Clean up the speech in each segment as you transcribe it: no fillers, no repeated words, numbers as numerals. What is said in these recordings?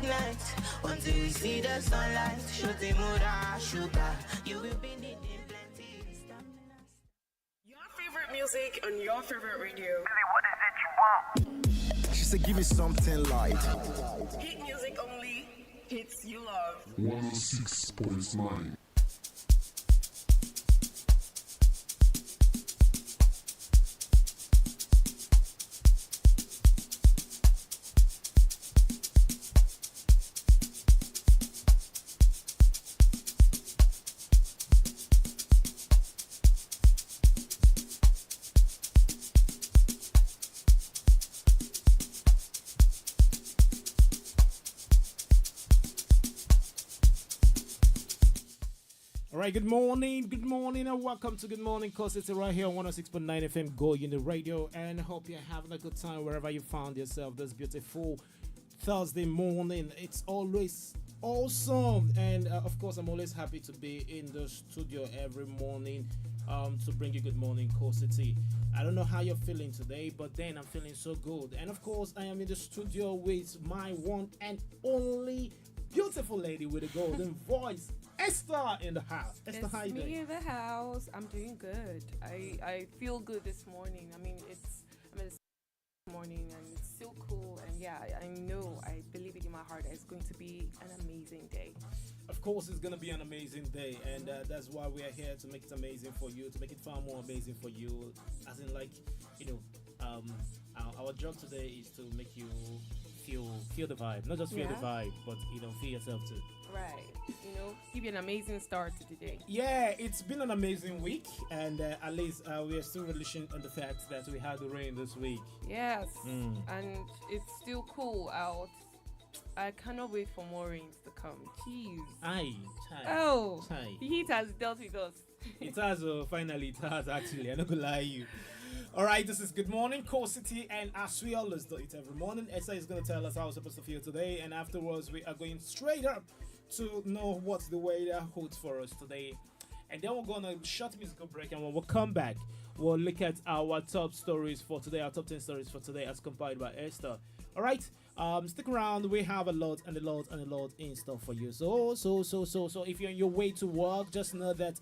ignite until we see the sunlight. Shooting mura sugar, you will be needing plenty. Your favorite music on your favorite radio. Baby, what is it you want? She said, give me something light. Hit music only, hits you love. 106.9. Alright, good morning, and welcome to Good Morning Cause it's right here on 106.9 FM Go Unit Radio, and I hope you're having a good time wherever you found yourself this beautiful Thursday morning. It's always awesome, and of course I'm always happy to be in the studio every morning to bring you Good Morning Cause City. I don't know how you're feeling today, but then I'm feeling so good. And of course I am in the studio with my one and only beautiful lady with a golden voice, Esther, in the house. Esther, how you doing? Me in the house. I'm doing good. I feel good this morning. I'm in this morning and it's so cool. And yeah, I believe it in my heart that it's going to be an amazing day. Of course, it's going to be an amazing day, and that's why we are here, to make it amazing for you, to make it far more amazing for you. As in, like, our job today is to make you feel the vibe, not just feel the vibe, but feel yourself too. Right. Give you an amazing start to the day. Yeah, it's been an amazing week, and at least we are still relishing on the fact that we had the rain this week. Yes, and it's still cool out. I cannot wait for more rains to come. Jeez. The heat has dealt with us. It has, finally, it has actually. I'm not gonna lie to you. Alright, this is Good Morning Core City, and as we always do it every morning, Esther is going to tell us how we're supposed to feel today, and afterwards we are going straight up to know what the weather holds for us today. And then we're going to short musical break, and when we come back, we'll look at our top stories for today, our top 10 stories for today as compiled by Esther. Alright, stick around, we have a lot in store for you. So if you're on your way to work, just know that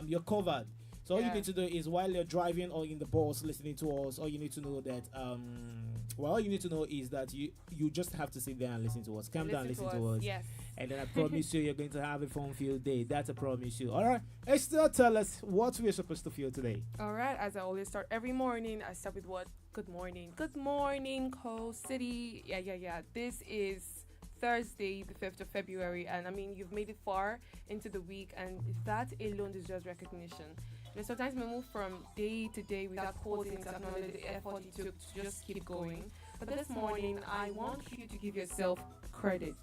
you're covered. So all you need to do is, while you're driving or in the bus listening to us, all you need to know that is that you just have to sit there and listen to us. Calm down, listen to us. Yes. And then I promise you, you're going to have a fun-filled day. That's a promise you. All right, Esther, tell us what we're supposed to feel today. All right, as I always start every morning, I start with what? Good morning. Good morning, Coast City. Yeah. This is Thursday, the 5th of February, and you've made it far into the week, and that alone deserves recognition. Sometimes we move from day to day without pausing to acknowledge the effort you took to just keep going. But this morning, I want you to give yourself credit.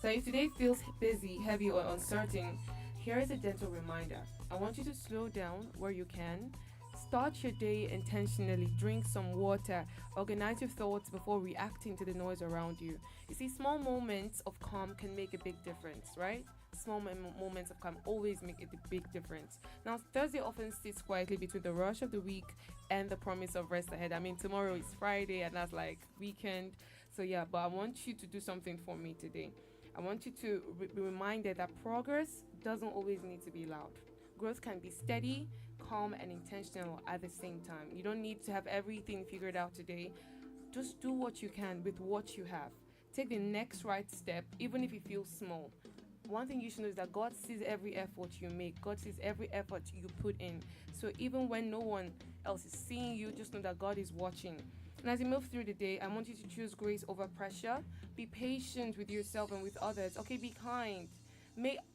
So if today feels busy, heavy, or uncertain, here is a gentle reminder. I want you to slow down where you can. Start your day intentionally, drink some water, organize your thoughts before reacting to the noise around you. You see, small moments of calm can make a big difference, right? Small moments of calm always make a big difference. Now, Thursday often sits quietly between the rush of the week and the promise of rest ahead. Tomorrow is Friday, and that's like weekend. So yeah, but I want you to do something for me today. I want you to be reminded that progress doesn't always need to be loud. Growth can be steady, calm, and intentional at the same time. You don't need to have everything figured out today. Just do what you can with what you have. Take the next right step, even if it feels small. One thing you should know is that God sees every effort you make. God sees every effort you put in. So even when no one else is seeing you, just know that God is watching. And as you move through the day, I want you to choose grace over pressure. Be patient with yourself and with others. Okay, be kind.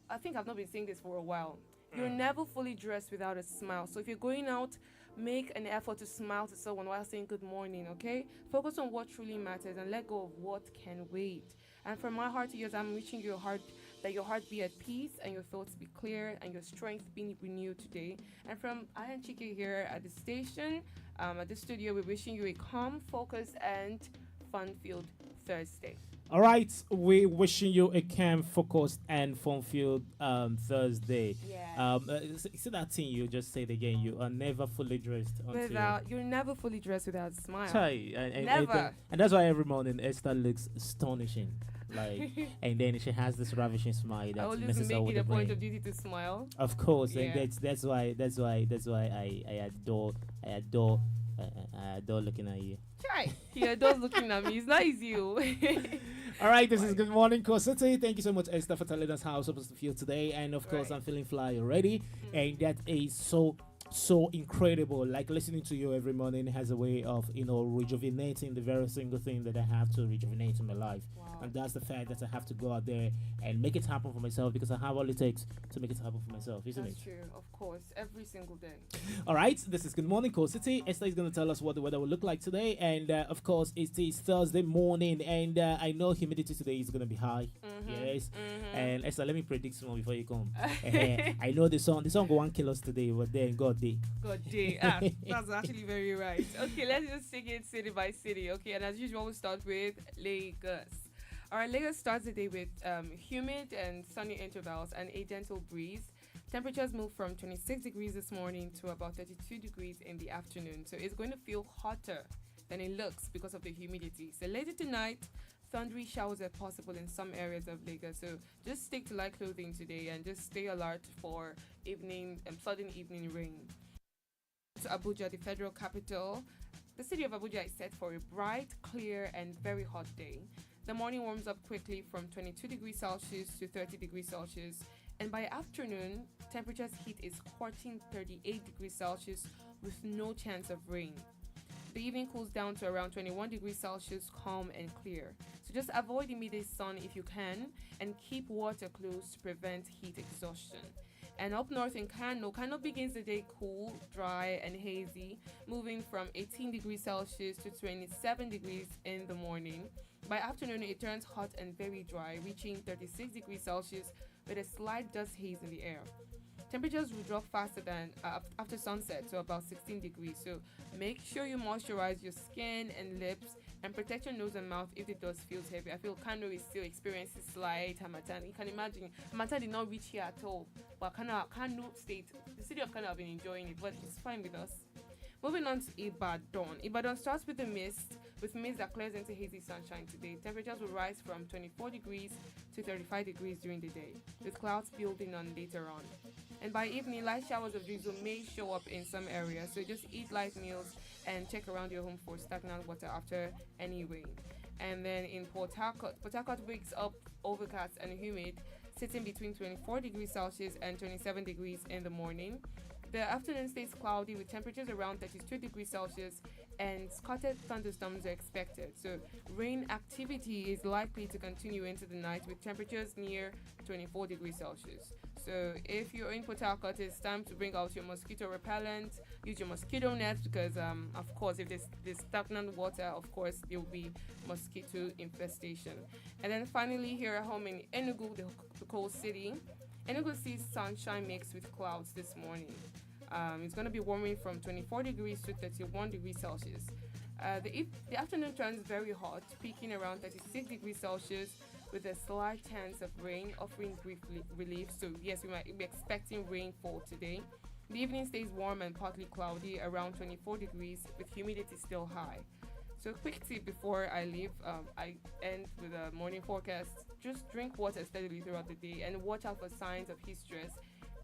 I think I've not been saying this for a while. You're never fully dressed without a smile. So if you're going out, make an effort to smile to someone while saying good morning, okay? Focus on what truly matters and let go of what can wait. And from my heart to yours, I'm wishing your heart that your heart be at peace and your thoughts be clear and your strength be renewed today. And from I and Chike here at the station, at the studio, we're wishing you a calm, focused, and fun-filled Thursday. All right, we wishing you a calm, focused, and fun-filled Thursday. Yeah. See that thing you just said again. You are never fully dressed until. You're never fully dressed without a smile. Chai, Never. and that's why every morning Esther looks astonishing. Like, and then she has this ravishing smile I that always messes make up with it the a point brain. of duty to smile. Of course, Yeah. and that's why I adore looking at you. Try. He adores looking at me. It's not easy. All right, this is Good Morning Core City. Thank you so much, Esther, for telling us how I'm supposed to feel today. And of course, Right. I'm feeling fly already, and that is so incredible. Like listening to you every morning has a way of rejuvenating the very single thing that I have to rejuvenate in my life. Wow. And that's the fact that I have to go out there and make it happen for myself, because I have all it takes to make it happen for myself, isn't That's it? true, of course, every single day. All right, this is Good Morning Core City. Esther is going to tell us what the weather will look like today, and of course it is Thursday morning, and I know humidity today is going to be high. Yes, and Esther, let me predict some before you come. I know the song go 1 kill us today, but then God day. God day. That's actually very right. Okay, let's just take it city by city. Okay, and as usual, we'll start with Lagos. All right, Lagos starts the day with humid and sunny intervals and a gentle breeze. Temperatures move from 26 degrees this morning to about 32 degrees in the afternoon. So it's going to feel hotter than it looks because of the humidity. So later tonight, thundery showers are possible in some areas of Lagos. So just stick to light clothing today and just stay alert for sudden evening rain. To Abuja, the federal capital, the city of Abuja is set for a bright, clear, and very hot day. The morning warms up quickly from 22 degrees Celsius to 30 degrees Celsius, and by afternoon, temperatures hit a scorching 38 degrees Celsius with no chance of rain. The evening cools down to around 21 degrees Celsius, calm and clear. So just avoid immediate sun if you can, and keep water close to prevent heat exhaustion. And up north in Kano begins the day cool, dry, and hazy, moving from 18 degrees Celsius to 27 degrees in the morning. By afternoon, it turns hot and very dry, reaching 36 degrees Celsius with a slight dust haze in the air. Temperatures will drop faster than after sunset to about 16 degrees. So make sure you moisturize your skin and lips and protect your nose and mouth if the dust feels heavy. I feel Kano is still experiencing slight Hamatan. You can imagine Hamatan did not reach here at all. But Kano State, the city of Kano have been enjoying it, but it's fine with us. Moving on to Ibadan. Ibadan starts with mist that clears into hazy sunshine today. Temperatures will rise from 24 degrees to 35 degrees during the day, with clouds building on later on. And by evening, light showers of drizzle may show up in some areas, so just eat light meals and check around your home for stagnant water after any rain. And then in Port Harcourt wakes up overcast and humid, sitting between 24 degrees Celsius and 27 degrees in the morning. The afternoon stays cloudy with temperatures around 32 degrees Celsius, and scattered thunderstorms are expected. So rain activity is likely to continue into the night with temperatures near 24 degrees Celsius. So if you're in Port Harcourt, it's time to bring out your mosquito repellent, use your mosquito net, because of course if there's stagnant water, of course there will be mosquito infestation. And then finally here at home in Enugu, the cold city, Enugu sees sunshine mixed with clouds this morning. It's going to be warming from 24 degrees to 31 degrees Celsius. The afternoon turns very hot, peaking around 36 degrees Celsius with a slight chance of rain, offering brief relief. So yes, we might be expecting rainfall today. The evening stays warm and partly cloudy, around 24 degrees, with humidity still high. So quick tip before I leave, I end with a morning forecast. Just drink water steadily throughout the day and watch out for signs of heat stress,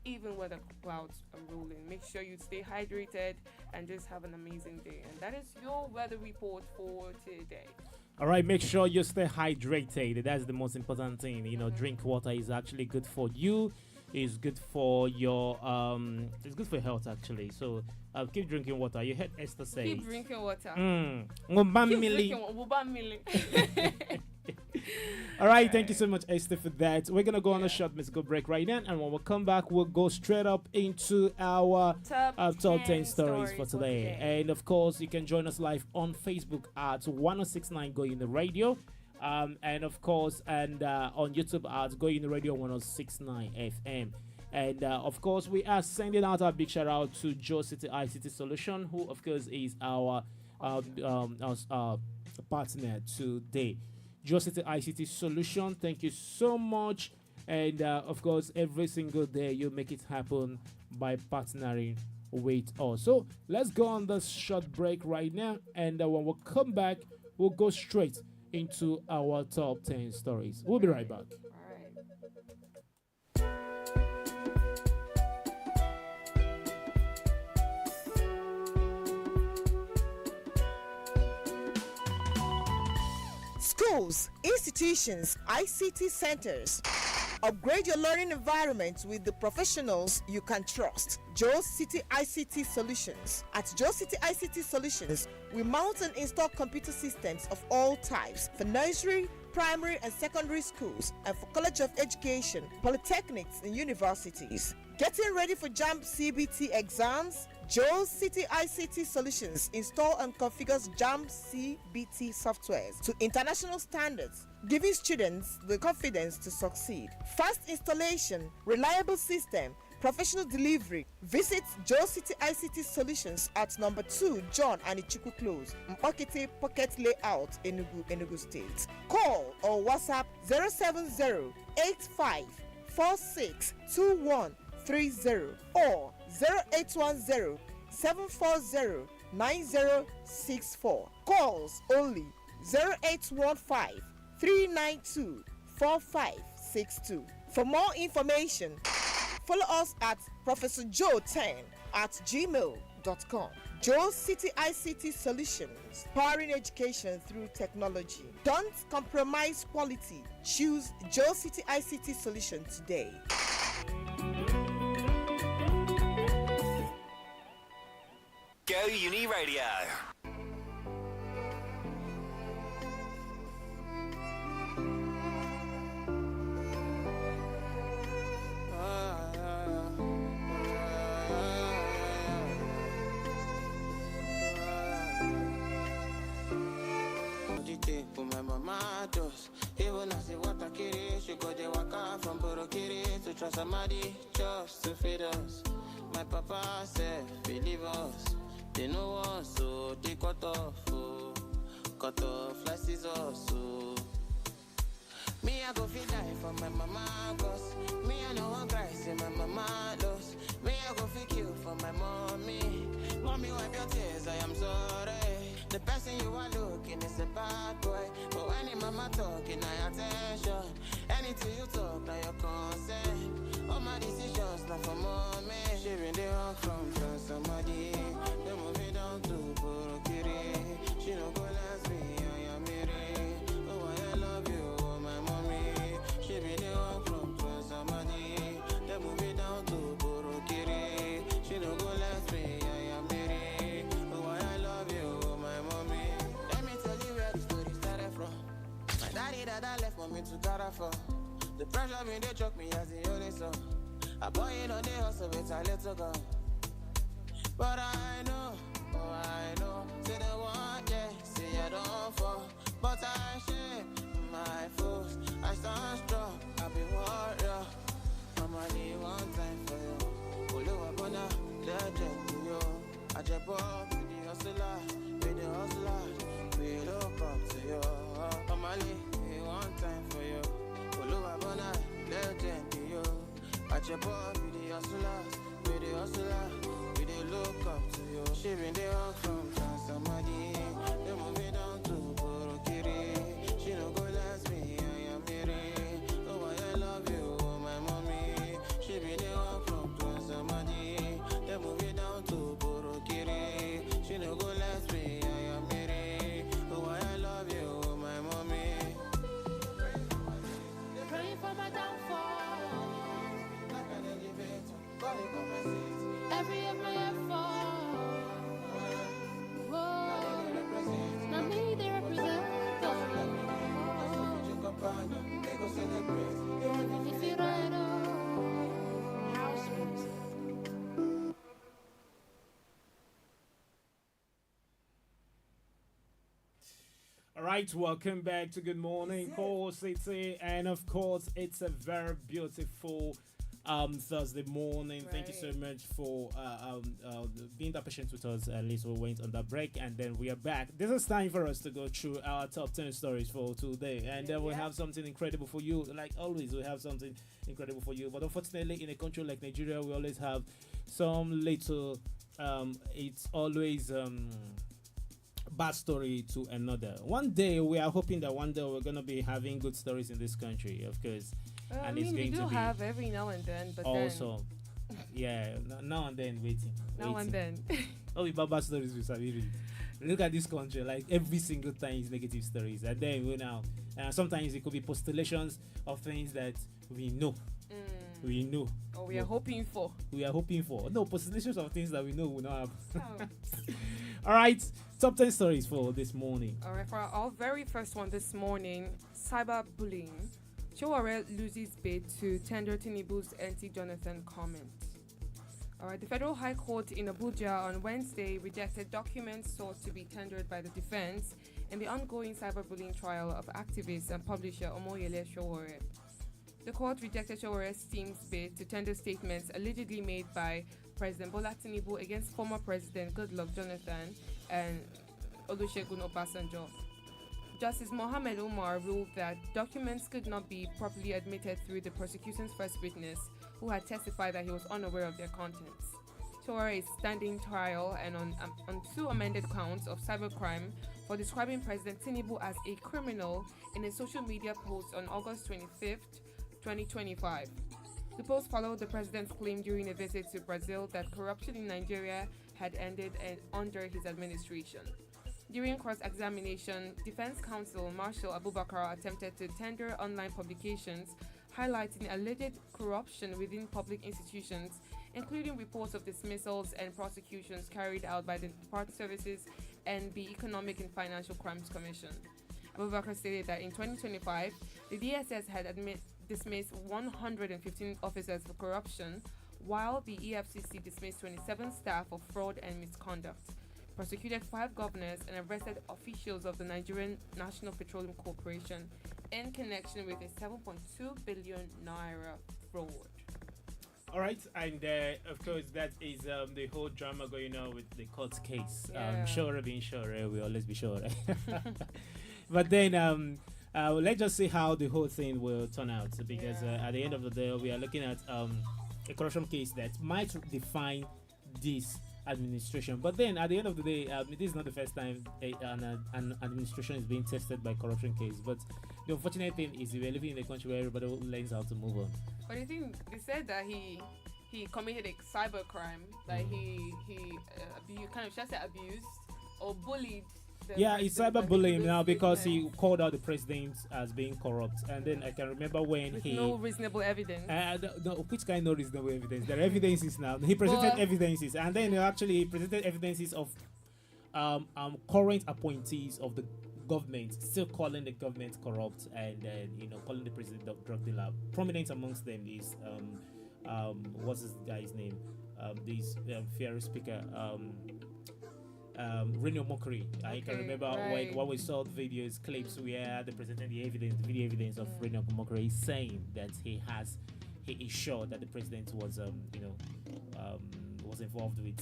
even when the clouds are rolling. Make sure you stay hydrated and just have an amazing day. And that is your weather report for today. All right, make sure you stay hydrated. That's the most important thing. Drink water is actually good for you. It's good for your it's good for your health actually. So keep drinking water. You heard Esther say. Keep drinking water. Keep drinking water. All right, thank you so much, Esther, for that. We're gonna go on a short musical break right now, and when we come back, we'll go straight up into our top 10 stories for today. And of course, you can join us live on Facebook at 1069 Go in the Radio, and of course, and on YouTube at Go in the Radio 1069 FM. And of course, we are sending out a big shout out to Joe City ICT Solution, who of course is our partner today. Joe City ICT Solution. Thank you so much. And of course, every single day you make it happen by partnering with us. So let's go on this short break right now. And when we come back, we'll go straight into our top 10 stories. We'll be right back. Schools, institutions, ICT centers. Upgrade your learning environment with the professionals you can trust. Joe City ICT Solutions. At Joe City ICT Solutions, we mount and install computer systems of all types for nursery, primary and secondary schools, and for College of Education, polytechnics and universities. Getting ready for JAMB CBT exams? Joe City ICT Solutions install and configures JAMB CBT softwares to international standards, giving students the confidence to succeed. Fast installation, reliable system, professional delivery. Visit Joe City ICT Solutions at number 2 John and Ichuku Close, Mpokete Pocket Layout, Enugu State. Call or WhatsApp 070-8546-2130 or 0810-740-9064. Calls only 0815-392-4562. For more information, follow us at Professor Joe 10 at gmail.com. Joe City ICT Solutions, powering education through technology. Don't compromise quality. Choose Joe City ICT Solution today. Go Uni Radio. My mama does. Even as the water kitty, she go the waka from Borokiri to Trasamadi just to feed us. My papa said, believe us. They know us, so they cut off like scissors, so. Me, I go feed die for my mama, cause me, I know one cry, say my mama lost. Me, I go feed kill for my mommy. Mommy, wipe your tears, I am sorry. The person you are looking is a bad boy. But when your mama talking, I attention. Anything you talk, now your consent. All my decisions, not for mommy. She been the hug from somebody. They move it down to Borokiri. She don't go last me, I am Miri. Oh, I love you, oh, my mommy. She been the hug from somebody. They move it down to Borokiri. She don't go last me, I am Miri. Oh, I love you, oh, my mommy. Let me tell you where the story started from. My daddy left mommy to Ghana for. The pressure me, they choke me as the only son. A boy in on the hustle with a little gun. But I know, oh I know. Say the one, yeah, say I don't fall. But I share my foes. I stand strong, I be warrior. Mama need one time for you. Oluwa bona, legend to you. I jump up with the hustler, we look up to you. Mama need one time for you. Oluwa bona, legend to you. I jump up with the hustler, we dey look up to you. She been the hug from somebody. They move it down to Borokiri. She don't go last me, I am Miri. Oh, I love you, oh, my mommy. She been the hug from somebody. They move it down to Borokiri. She don't go last me, I am Miri. Oh, I love you, oh, my mommy. They're praying for my downfall. Every of my effort. Whoa. Now me they represent. If you right on house music. All right, welcome back to Good Morning Call City, and of course, it's a very beautiful Thursday morning. Thank you so much for being that patient with us. At least we went on that break and then we are back. This is time for us to go through our top 10 stories for today, and then we have something incredible for you. Like always, we have something incredible for you. But unfortunately, in a country like Nigeria, we always have some little. It's always bad story to another. One day we are hoping that one day we're gonna be having good stories in this country, of course. I mean, we do have every now and then, but also, now and then waiting. Now and then. Oh, we bad stories we read. Look at this country, like every single time is negative stories, and then we now, sometimes it could be postulations of things that we know. We know. Or we are hoping for. We are hoping for. No, postulations of things that we know will not happen. All right, top 10 stories for this morning. All right, for our very first one this morning, cyberbullying. Showore loses bid to tender Tinubu's anti-Jonathan comment. All right, the Federal High Court in Abuja on Wednesday rejected documents sought to be tendered by the defense in the ongoing cyberbullying trial of activist and publisher Omoyele Showore. The court rejected Showore's team's bid to tender statements allegedly made by President Bola Tinubu against former President Goodluck Jonathan and Olusegun Obasanjo. Justice Mohammed Umar ruled that documents could not be properly admitted through the prosecution's first witness, who had testified that he was unaware of their contents. Showore is standing trial and on 2 amended counts of cybercrime for describing President Tinubu as a criminal in a social media post on August 25th, 2025. The post followed the president's claim during a visit to Brazil that corruption in Nigeria had ended under his administration. During cross-examination, Defense Counsel Marshal Abubakar attempted to tender online publications highlighting alleged corruption within public institutions, including reports of dismissals and prosecutions carried out by the Department of Services and the Economic and Financial Crimes Commission. Abubakar stated that in 2025, the DSS had dismissed 115 officers for corruption, while the EFCC dismissed 27 staff for fraud and misconduct, prosecuted 5 governors, and arrested officials of the Nigerian National Petroleum Corporation in connection with a 7.2 billion naira fraud. All right, and of course that is the whole drama going on with the court case. Sure being sure, we always be sure. But then let's just see how the whole thing will turn out, because at the end of the day, we are looking at a corruption case that might define this administration. But then at the end of the day, this is not the first time an administration is being tested by corruption case. But the unfortunate thing is we're living in a country where everybody learns how to move on. But I think they said that he committed a cyber crime, that he abused or bullied. It's cyberbullying now because he called out the president as being corrupt, and then I can remember when with no reasonable evidence. Which kind of reasonable evidence? There are evidences now. He presented evidences, and then he presented evidences of current appointees of the government still calling the government corrupt, and calling the president a drug dealer. Prominent amongst them is what's this guy's name? This fiery speaker. Reno Mockery. I can remember when we saw the videos, clips where they presented the video evidence of Reno Mockery saying that he is sure that the president was was involved with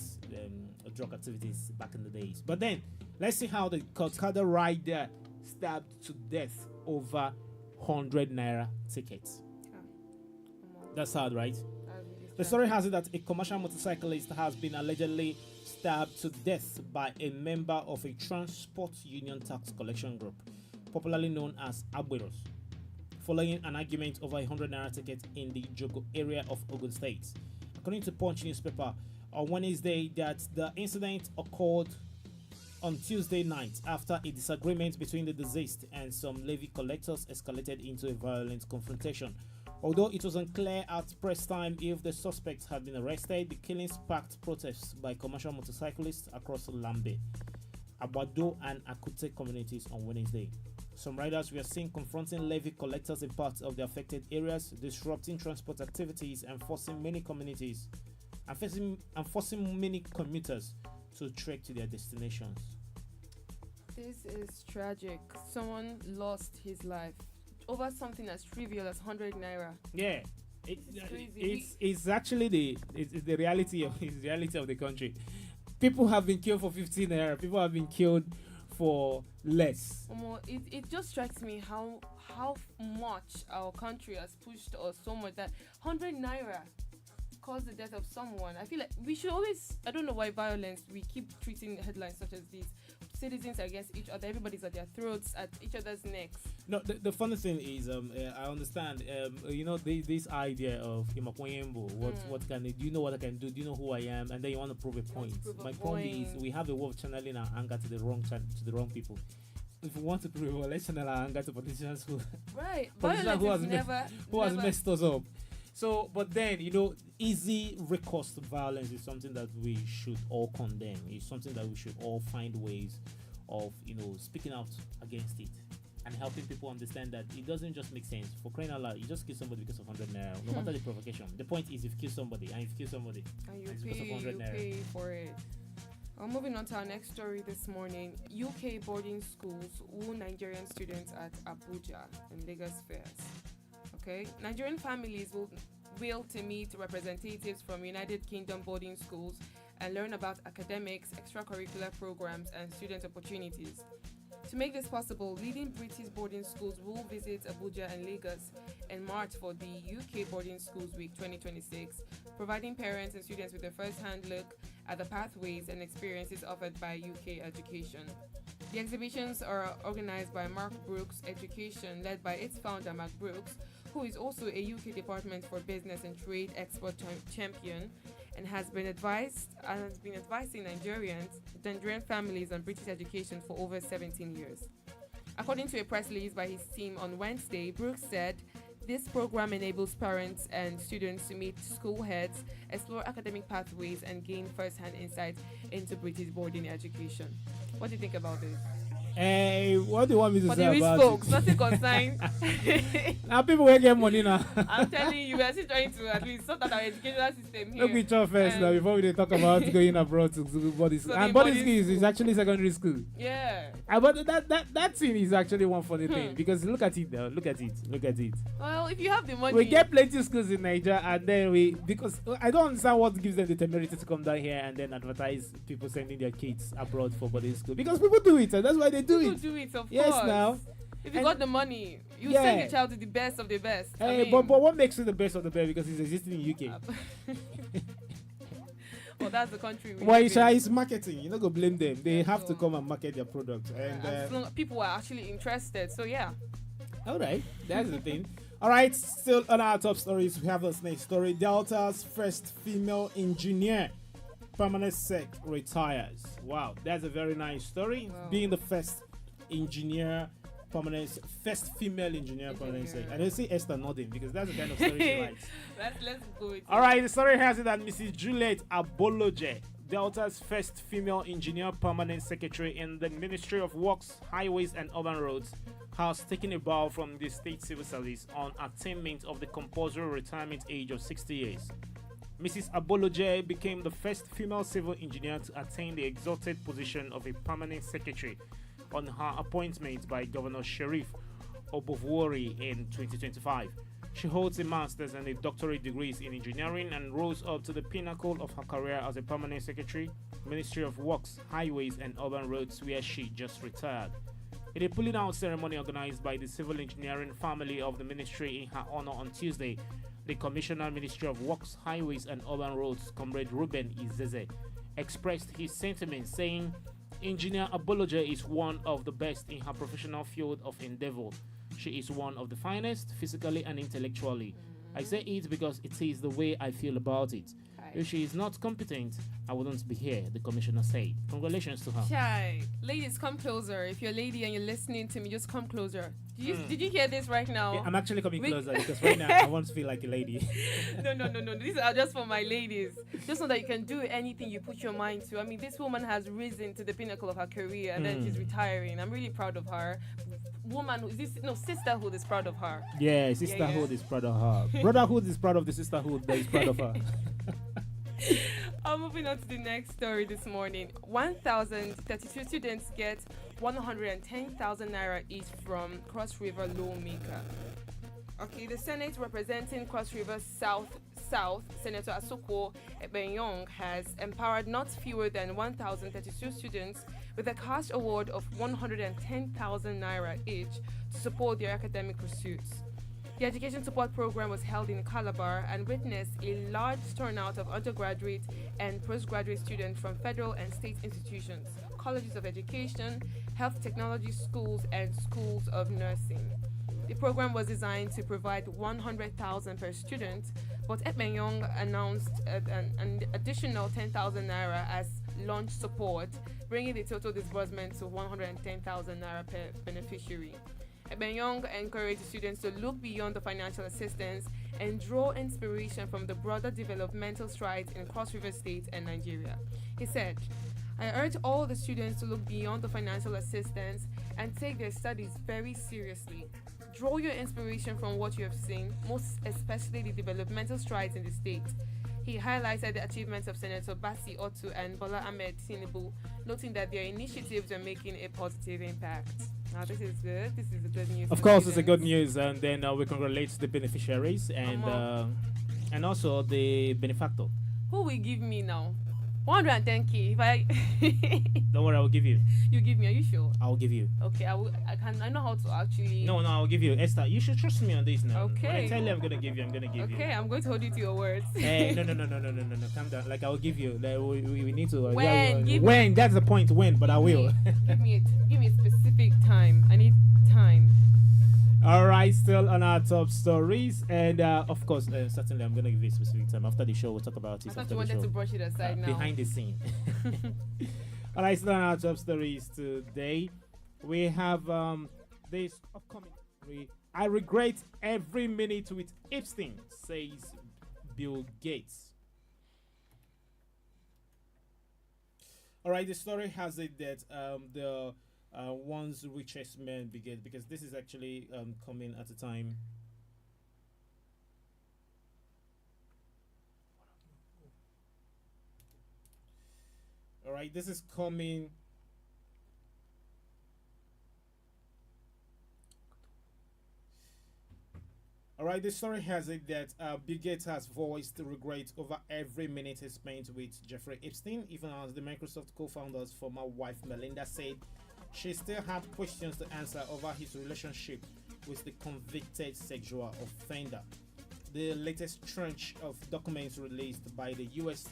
drug activities back in the days. But then let's see how the Okada rider stabbed to death over 100 naira tickets. That's hard, right? The story has it that a commercial motorcyclist has been allegedly stabbed to death by a member of a transport union tax collection group, popularly known as Agberos, following an argument over 100 naira ticket in the Jogo area of Ogun State. According to Punch newspaper, on Wednesday, that the incident occurred on Tuesday night after a disagreement between the deceased and some levy collectors escalated into a violent confrontation. Although it was unclear at press time if the suspects had been arrested, the killing sparked protests by commercial motorcyclists across Lambe, Abado, and Akute communities on Wednesday. Some riders were seen confronting levy collectors in parts of the affected areas, disrupting transport activities and forcing many commuters to trek to their destinations. This is tragic. Someone lost his life over something as trivial as 100 naira. Yeah. It's actually the reality of the country. People have been killed for 15 naira. People have been killed for less. It just strikes me how much our country has pushed us so much that 100 naira caused the death of someone. I feel like we should always, I don't know why violence, we keep treating headlines such as these. Citizens against each other, everybody's at their throats, at each other's necks. No, the funny thing is, I understand, this idea of what can I, do you know what I can do? Do you know who I am? And then you want to prove a point. My point is, we have a way of channeling our anger to the wrong people. If we want to prove, let's channel our anger to politicians who has messed us up. So, but then, easy recourse to violence is something that we should all condemn. It's something that we should all find ways of, speaking out against it and helping people understand that it doesn't just make sense. For crying out loud, you just kill somebody because of 100 naira, no matter the provocation. The point is, you've killed somebody, and because of 100 naira. Pay for it. Moving on to our next story this morning. UK boarding schools woo Nigerian students at Abuja and Lagos fairs. Okay, Nigerian families will to meet representatives from United Kingdom boarding schools and learn about academics, extracurricular programs, and student opportunities. To make this possible, leading British boarding schools will visit Abuja and Lagos in March for the UK Boarding Schools Week 2026, providing parents and students with a first-hand look at the pathways and experiences offered by UK education. The exhibitions are organized by Mark Brooks Education, led by its founder, Mark Brooks, who is also a UK Department for Business and Trade export champion, and has been advising Nigerian families on British education for over 17 years. According to a press release by his team on Wednesday, Brooks said this program enables parents and students to meet school heads, explore academic pathways, and gain first-hand insights into British boarding education. What do you think about this? Hey, what do you want me to For say the rich about folks, it? nothing consigned. Now people will get money now. I'm telling you, we are still trying to at least sort out our educational system here. Let me talk first now before we talk about going abroad to boarding school. And boarding school is actually secondary school. Yeah. But that thing is actually one funny thing because look at it now. Look at it. Well, if you have the money, we get plenty of schools in Nigeria, and then because I don't understand what gives them the temerity to come down here and then advertise people sending their kids abroad for boarding school, because people do it, and that's why they do people it. do it, of yes, course. now. If you got the money, you send your child to the best of the best. Hey, but what makes it the best of the best? Because it's existing in UK. Well, that's the country. It's marketing. You're not gonna blame them. They have to come and market their product, and as long as people are actually interested. So yeah. All right, that's the thing. All right, still on our top stories, we have this next story. Delta's first female engineer, permanent sec, retires. Wow, that's a very nice story. Wow. Being the first engineer, first female engineer, permanent sec. I don't see Esther nodding because that's the kind of story she likes. Let's go with all right, the story has it that Mrs. Juliet Aboloje, Delta's first female engineer, permanent secretary in the Ministry of Works, Highways and Urban Roads, has taken a bow from the state civil service on attainment of the compulsory retirement age of 60 years. Mrs. Aboloje became the first female civil engineer to attain the exalted position of a permanent secretary on her appointment by Governor Sheriff Obovwori in 2025. She holds a master's and a doctorate degrees in engineering and rose up to the pinnacle of her career as a permanent secretary, Ministry of Works, Highways and Urban Roads, where she just retired. In a pulling out ceremony organized by the civil engineering family of the ministry in her honor on Tuesday, the Commissioner, Ministry of Works, Highways and Urban Roads, Comrade Ruben Izeze, expressed his sentiments, saying, Engineer Aboloje is one of the best in her professional field of endeavor. She is one of the finest, physically and intellectually. I say it because it is the way I feel about it. If she is not competent, I wouldn't be here, the commissioner said. Congratulations to her. Chai, ladies, come closer. If you're a lady and you're listening to me, just come closer. Did you hear this right now? Yeah, I'm actually coming closer because right now I want to feel like a lady. No. These are just for my ladies. Just so that you can do anything you put your mind to. I mean, this woman has risen to the pinnacle of her career and then she's retiring. I'm really proud of her. Sisterhood is proud of her. Yeah, sisterhood is proud of her. Brotherhood is proud of the sisterhood that is proud of her. Moving on to the next story this morning. 1,032 students get 110,000 naira each from Cross River Lawmaker. Okay, the Senate representing Cross River South, Senator Asoko Ebenyong has empowered not fewer than 1,032 students with a cash award of 110,000 naira each to support their academic pursuits. The education support program was held in Calabar and witnessed a large turnout of undergraduate and postgraduate students from federal and state institutions, colleges of education, health technology schools, and schools of nursing. The program was designed to provide 100,000 per student, but Ebenyong announced an additional 10,000 naira as launch support, bringing the total disbursement to 110,000 naira per beneficiary. Ebenyong encouraged students to look beyond the financial assistance and draw inspiration from the broader developmental strides in Cross River State and Nigeria. He said, "I urge all the students to look beyond the financial assistance and take their studies very seriously. Draw your inspiration from what you have seen, most especially the developmental strides in the state." He highlighted the achievements of Senator Basi Otu and Bola Ahmed Tinubu, noting that their initiatives are making a positive impact. Now, this is good. This is a good news. Of course, it's a good news, and then we congratulate the beneficiaries and also the benefactor. Who will give me now? 110k. If I Don't worry, I will give you. You give me, are you sure? I will give you. Okay, I know how to actually. No, I will give you. Esther, you should trust me on this now. Okay. When I tell you I'm gonna give you, I'm gonna give you. Okay, I'm going to hold you to your words. Hey, no, calm down. Like I will give you. Like, we need to. When? When? That's the point. When? But I will. Give me a specific time. I need time. All right, still on our top stories, and of course, certainly I'm gonna give you a specific time after the show. We'll talk about it. I thought after you wanted the show. to brush it aside now. Behind the scene. All right, still on our top stories today. We have this upcoming. I regret every minute with Epstein, says Bill Gates. All right, the story has it that the one's richest men begin, because this is actually coming at a time. All right, this is coming. All right, the story has it that Bill Gates has voiced regret over every minute he spent with Jeffrey Epstein, even as the Microsoft co-founder's former wife Melinda said she still had questions to answer over his relationship with the convicted sexual offender. The latest tranche of documents released by the U.S.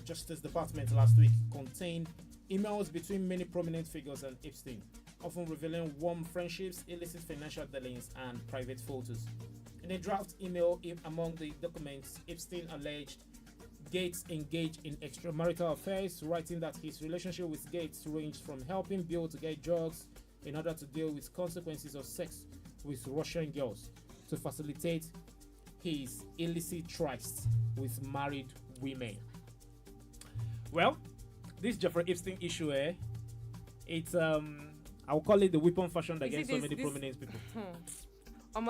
Justice Department last week contained emails between many prominent figures and Epstein, often revealing warm friendships, illicit financial dealings, and private photos. In a draft email among the documents, Epstein alleged Gates engaged in extramarital affairs, writing that his relationship with Gates ranged from helping Bill to get drugs in order to deal with consequences of sex with Russian girls, to facilitate his illicit trysts with married women. Well, this Jeffrey Epstein issue, it's I'll call it the weapon fashioned against so many prominent people.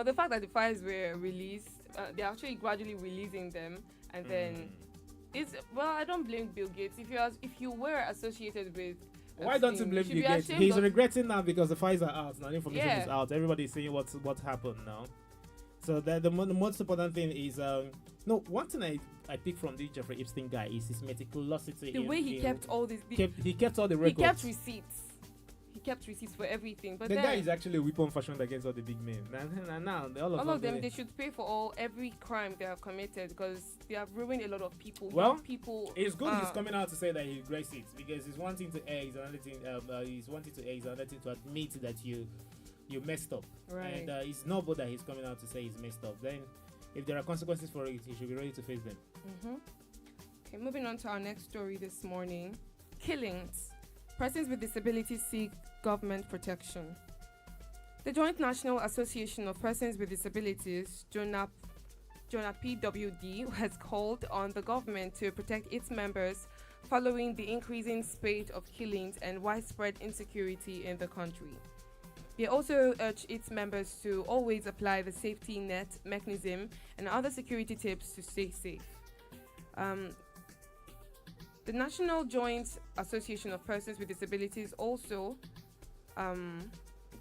The fact that the files were released, they're actually gradually releasing them, and then I don't blame Bill Gates. If you were associated with, why don't you blame Bill Gates? He's regretting now because the files are out now. The information is out. Everybody's saying what happened now. So the most important thing is one thing I pick from this Jeffrey Epstein guy is his meticulosity. The way he kept all this. He kept all the records. He kept receipts. He kept receipts for everything. But the guy is actually a weapon fashioned against all the big men. Now all of them they should pay for every crime they have committed, because they have ruined a lot of people. Well, people. It's good he's coming out to say that he regrets it, because he's wanting to err. He's wanting to err. He's wanting to admit that you messed up. Right. And it's noble that he's coming out to say he's messed up. Then, if there are consequences for it, he should be ready to face them. Okay, moving on to our next story this morning. Killings. Persons with disabilities seek government protection. The Joint National Association of Persons with Disabilities, JONA PWD, has called on the government to protect its members following the increasing spate of killings and widespread insecurity in the country. They also urge its members to always apply the safety net mechanism and other security tips to stay safe. The National Joint Association of Persons with Disabilities also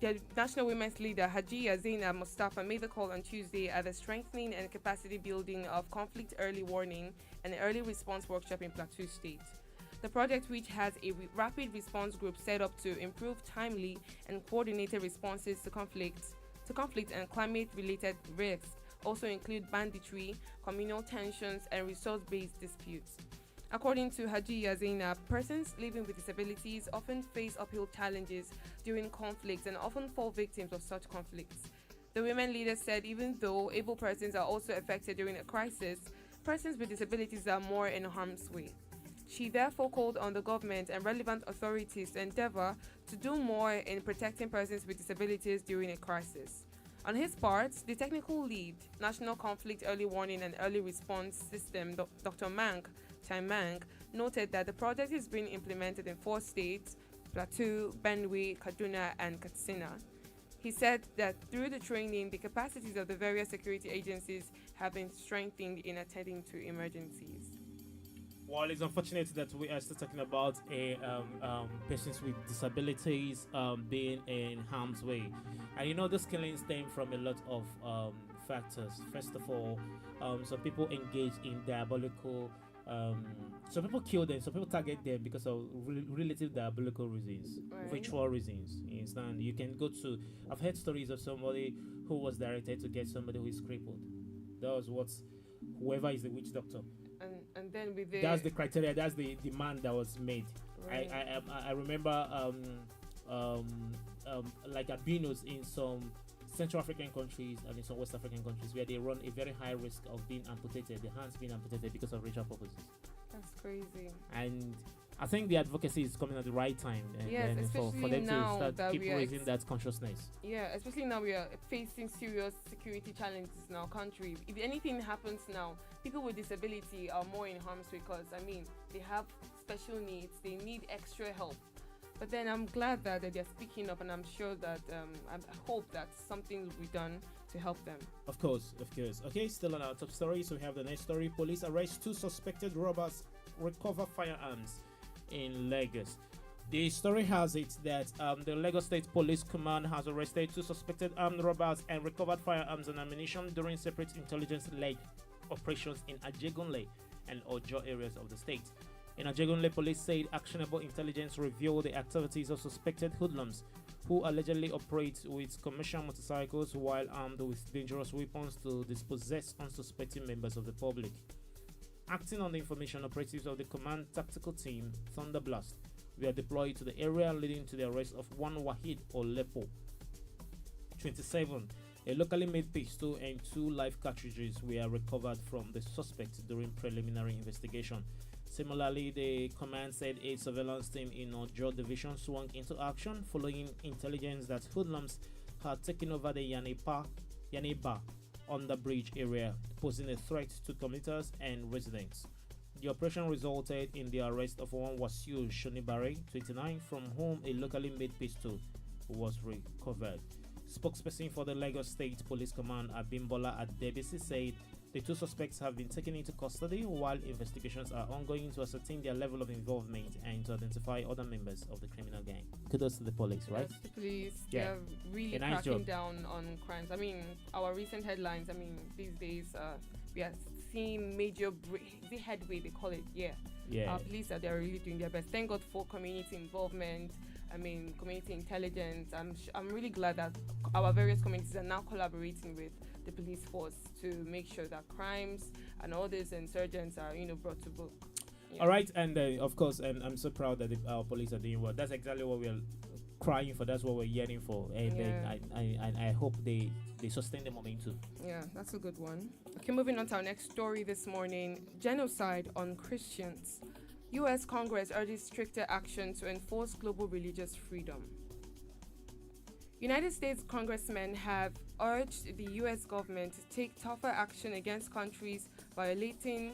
The National Women's Leader Hajiya Zainab Mustafa made the call on Tuesday at the Strengthening and Capacity Building of Conflict Early Warning and Early Response Workshop in Plateau State. The project, which has a rapid response group set up to improve timely and coordinated responses to conflict and climate-related risks, also include banditry, communal tensions, and resource-based disputes. According to Hajiya Zainab, persons living with disabilities often face uphill challenges during conflicts and often fall victims of such conflicts. The women leader said even though able persons are also affected during a crisis, persons with disabilities are more in harm's way. She therefore called on the government and relevant authorities to endeavor to do more in protecting persons with disabilities during a crisis. On his part, the technical lead, National Conflict Early Warning and Early Response System, Dr. Chai Mang, noted that the project is being implemented in 4 states, Plateau, Benue, Kaduna, and Katsina. He said that through the training, the capacities of the various security agencies have been strengthened in attending to emergencies. While it's unfortunate that we are still talking about persons with disabilities being in harm's way, and this killing stem from a lot of factors. First of all, some people engage in diabolical. Some people kill them, some people target them because of relative diabolical reasons, ritual reasons. You understand? You can go to. I've heard stories of somebody who was directed to get somebody who is crippled. That was what whoever is the witch doctor. And then with the that's the criteria. That's the demand that was made. Right. I remember like albinos in some Central African countries and in some West African countries where they run a very high risk of being amputated, their hands being amputated because of ritual purposes. That's crazy. And I think the advocacy is coming at the right time, yes, and for them to start keep raising that consciousness. Yeah, especially now we are facing serious security challenges in our country. If anything happens now, people with disability are more in harm's way because, they have special needs, they need extra help. But then I'm glad that they're speaking up, and I'm sure that, I hope that something will be done to help them. Of course. Okay, still on our top story, so we have the next story. Police arrest 2 suspected robbers, recover firearms in Lagos. The story has it that the Lagos State Police Command has arrested 2 suspected armed robbers and recovered firearms and ammunition during separate intelligence-led operations in Ajegunle and Ojo areas of the state. In Ajegunle, police said actionable intelligence revealed the activities of suspected hoodlums who allegedly operate with commercial motorcycles while armed with dangerous weapons to dispossess unsuspecting members of the public. Acting on the information, operatives of the command tactical team Thunderblast were deployed to the area, leading to the arrest of one Wahid Olepo, 27. A locally made pistol and 2 live cartridges were recovered from the suspect during preliminary investigation. Similarly, the command said a surveillance team in Ojo division swung into action following intelligence that hoodlums had taken over the Yaneba under bridge area, posing a threat to commuters and residents. The operation resulted in the arrest of one Wasiu Shonibare, 29, from whom a locally made pistol was recovered. Spokesperson for the Lagos State Police Command, Abimbola Adebisi, said the 2 suspects have been taken into custody while investigations are ongoing to ascertain their level of involvement and to identify other members of the criminal gang. Kudos to the police, right? Yes, the police. Yeah. They're really cracking down on crimes. Our recent headlines, these days, we are seeing major the headway, they call it. Our police they're really doing their best. Thank God for community involvement. Community intelligence. I'm really glad that our various communities are now collaborating with the police force to make sure that crimes and all these insurgents are, brought to book. All right, and of course, and I'm so proud that our police are doing well. That's exactly what we're crying for. That's what we're yearning for, and I hope they sustain the momentum. Yeah, that's a good one. Okay, moving on to our next story this morning: genocide on Christians. U.S. Congress urges stricter action to enforce global religious freedom. United States congressmen have urged the U.S. government to take tougher action against countries violating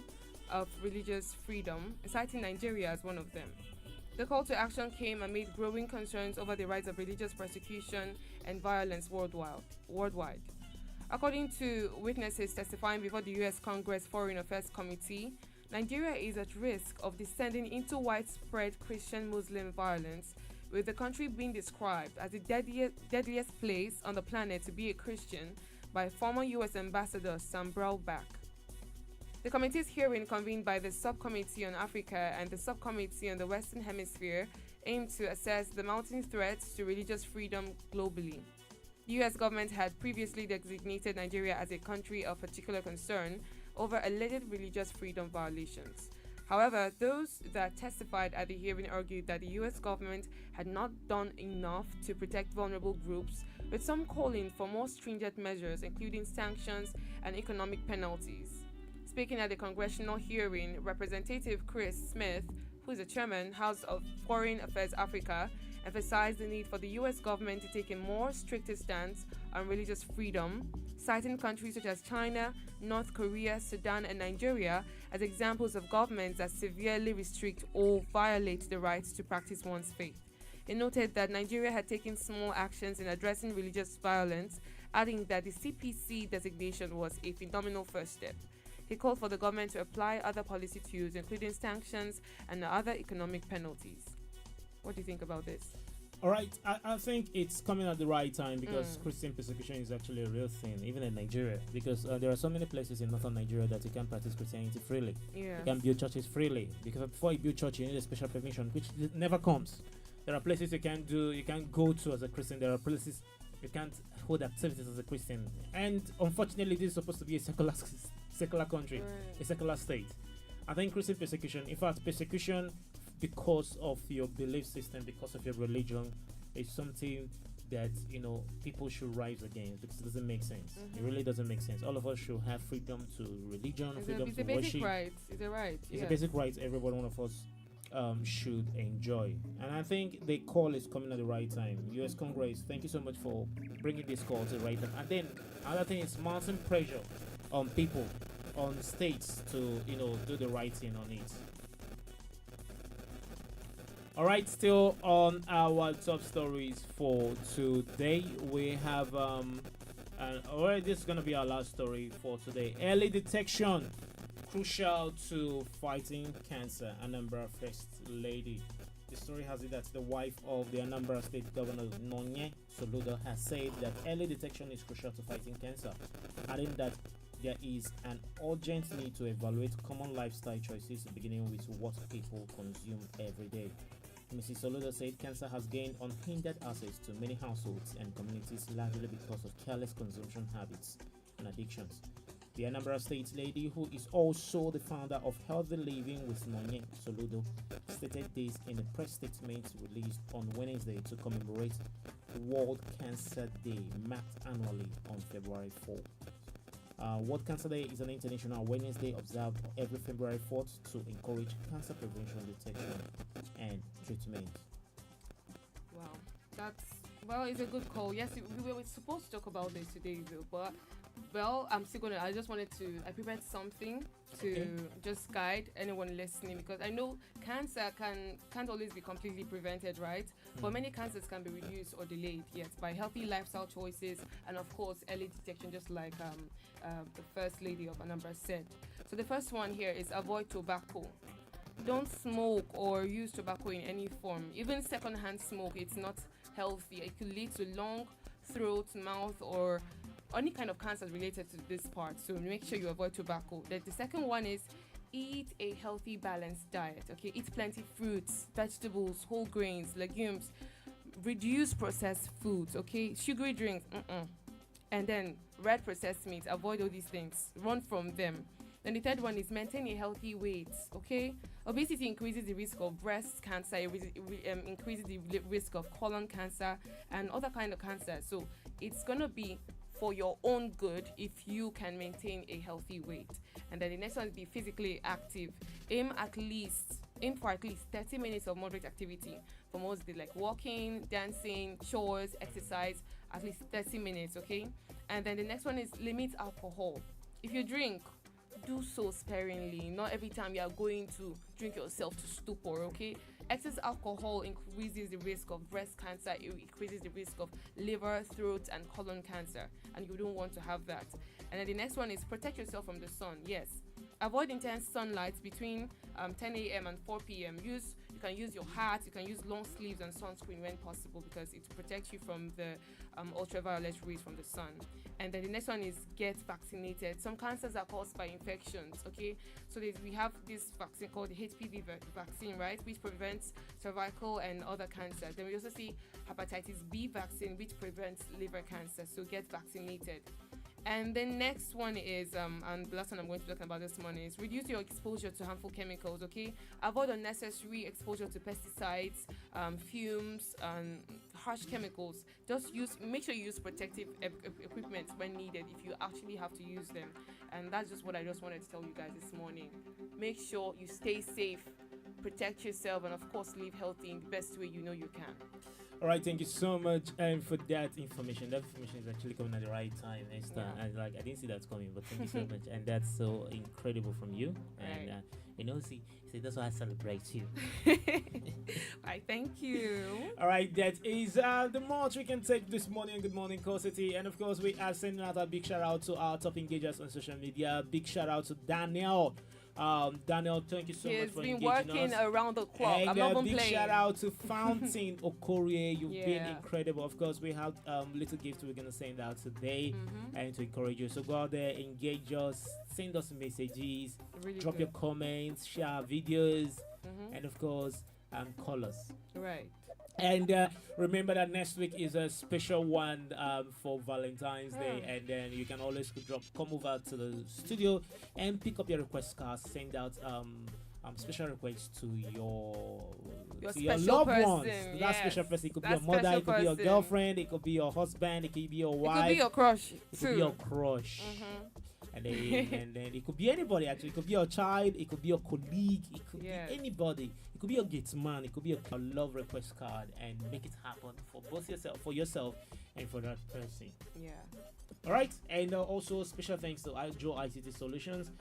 of religious freedom, citing Nigeria as one of them. The call to action came amid growing concerns over the rise of religious persecution and violence worldwide. According to witnesses testifying before the U.S. Congress Foreign Affairs Committee, Nigeria is at risk of descending into widespread Christian-Muslim violence with the country being described as the deadliest place on the planet to be a Christian by former U.S. Ambassador Sam Brownback. The committee's hearing, convened by the Subcommittee on Africa and the Subcommittee on the Western Hemisphere, aimed to assess the mounting threats to religious freedom globally. The U.S. government had previously designated Nigeria as a country of particular concern over alleged religious freedom violations. However, those that testified at the hearing argued that the U.S. government had not done enough to protect vulnerable groups, with some calling for more stringent measures, including sanctions and economic penalties. Speaking at the congressional hearing, Representative Chris Smith, who is the chairman, House of Foreign Affairs Africa, emphasized the need for the U.S. government to take a more stricter stance on religious freedom, citing countries such as China, North Korea, Sudan, and Nigeria as examples of governments that severely restrict or violate the right to practice one's faith. He noted that Nigeria had taken small actions in addressing religious violence, adding that the CPC designation was a phenomenal first step. He called for the government to apply other policy tools, including sanctions and other economic penalties. What do you think about this? All right, I think it's coming at the right time because Christian persecution is actually a real thing, even in Nigeria, because there are so many places in northern Nigeria that you can practice Christianity freely. Yeah. You can build churches freely, because before you build church, you need a special permission, which never comes. There are places you can't go to as a Christian. There are places you can't hold activities as a Christian. And unfortunately, this is supposed to be a secular country, a secular state. I think Christian persecution, in fact, persecution because of your belief system, because of your religion, is something that people should rise against, because it doesn't make sense. It really doesn't make sense. All of us should have freedom to religion, freedom to worship. It's a basic right. It's a right. It's a basic right every one of us should enjoy. And I think the call is coming at the right time. U.S. Congress, thank you so much for bringing this call to the right time. And then another thing is mounting pressure on people, on states to do the right thing on it. All right, still on our top stories for today, we have this is gonna be our last story for today. Early detection, crucial to fighting cancer. Anambra First Lady. The story has it that the wife of the Anambra State Governor Nonye Soludo has said that early detection is crucial to fighting cancer, adding that there is an urgent need to evaluate common lifestyle choices, beginning with what people consume every day. Mrs. Soludo said cancer has gained unhindered access to many households and communities, largely because of careless consumption habits and addictions. The Anambra State lady, who is also the founder of Healthy Living with Nonye Soludo, stated this in a press statement released on Wednesday to commemorate World Cancer Day, marked annually on February 4th. World Cancer Day is an international awareness day observed every February 4th to encourage cancer prevention, detection, and treatment. Wow, it's a good call. Yes, we were supposed to talk about this today, though, but I just wanted to, I prepared something to just guide anyone listening, because I know cancer can't always be completely prevented, right? But many cancers can be reduced or delayed, yes, by healthy lifestyle choices and, of course, early detection, just like the First Lady of Anambra said. So the first one here is avoid tobacco. Don't smoke or use tobacco in any form. Even secondhand smoke, it's not healthy. It could lead to lung, throat, mouth, or any kind of cancer related to this part. So make sure you avoid tobacco. Then the second one is eat a healthy, balanced diet. Okay, eat plenty fruits, vegetables, whole grains, legumes. Reduce processed foods. Okay, sugary drinks. And then red processed meat. Avoid all these things. Run from them. Then the third one is maintain a healthy weight. Okay, obesity increases the risk of breast cancer. Increases the risk of colon cancer and other kind of cancer. So it's gonna be for your own good if you can maintain a healthy weight. And then the next one is be physically active. Aim for at least 30 minutes of moderate activity. For most, they like walking, dancing, chores, exercise, at least 30 minutes, okay? And then the next one is limit alcohol. If you drink, do so sparingly. Not every time you are going to drink yourself to stupor, okay? Excess alcohol increases the risk of breast cancer. It increases the risk of liver, throat, and colon cancer, and you don't want to have that. And then the next one is protect yourself from the sun. Yes, avoid intense sunlight between 10 a.m. and 4 p.m. Use You can use your hat, you can use long sleeves and sunscreen when possible because it will protect you from the ultraviolet rays from the sun. And then the next one is get vaccinated. Some cancers are caused by infections, okay? So we have this vaccine called the HPV vaccine, right, which prevents cervical and other cancers. Then we also see hepatitis B vaccine, which prevents liver cancer. So get vaccinated. And then next one is, and the last one I'm going to be talking about this morning is reduce your exposure to harmful chemicals, okay? Avoid unnecessary exposure to pesticides, fumes, and harsh chemicals. Make sure you use protective equipment when needed if you actually have to use them. And that's just what I just wanted to tell you guys this morning. Make sure you stay safe, protect yourself, and of course live healthy in the best way you know you can. All right, thank you so much for that information. That information is actually coming at the right time, Esther. Yeah. And I didn't see that coming, but thank you so much. And that's so incredible from you. Right. And see, that's why I celebrate you. I thank you. All right, that is the much we can take this morning. Good morning, Core City. And of course, we are sending out a big shout out to our top engagers on social media. Big shout out to Daniel. Daniel, thank you so much for engaging us. He's been working around the clock. And I'm not even big playing. shout out to Fountain Okoye. You've been Yeah. incredible. Of course, we have little gifts we're going to send out today and to encourage you. So go out there, engage us, send us messages, Really drop good. your comments, share our videos, and of course, call us. Right. And remember that next week is a special one for Valentine's Day, and then you can always come over to the studio and pick up your request cards. Send out special requests to your loved ones. Yes. That special person. It could be That your mother, special it could be your person. girlfriend, it could be your husband, it could be your wife, It could be your crush it too. could be your crush. And then it could be anybody actually. It could be your child, it could be your colleague, it could Yes. be anybody. It could be your gate man, it could be a love request card, and make it happen for yourself and for that person. Yeah. All right, and also special thanks to Joe ICT Solutions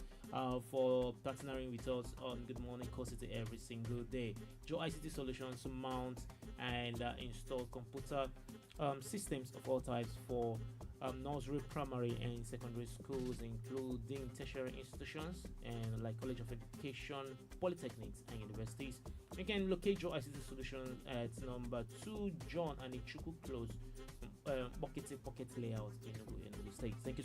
for partnering with us on Good Morning Core City every single day. Joe ICT Solutions mount and install computer systems of all types for nursery, primary, and secondary schools, including tertiary institutions and like College of Education, polytechnics, and universities. You can locate Joe ICT Solutions at number 2 John and Ichuku Close, Pocket Layout in Enugu State. Thank you so much.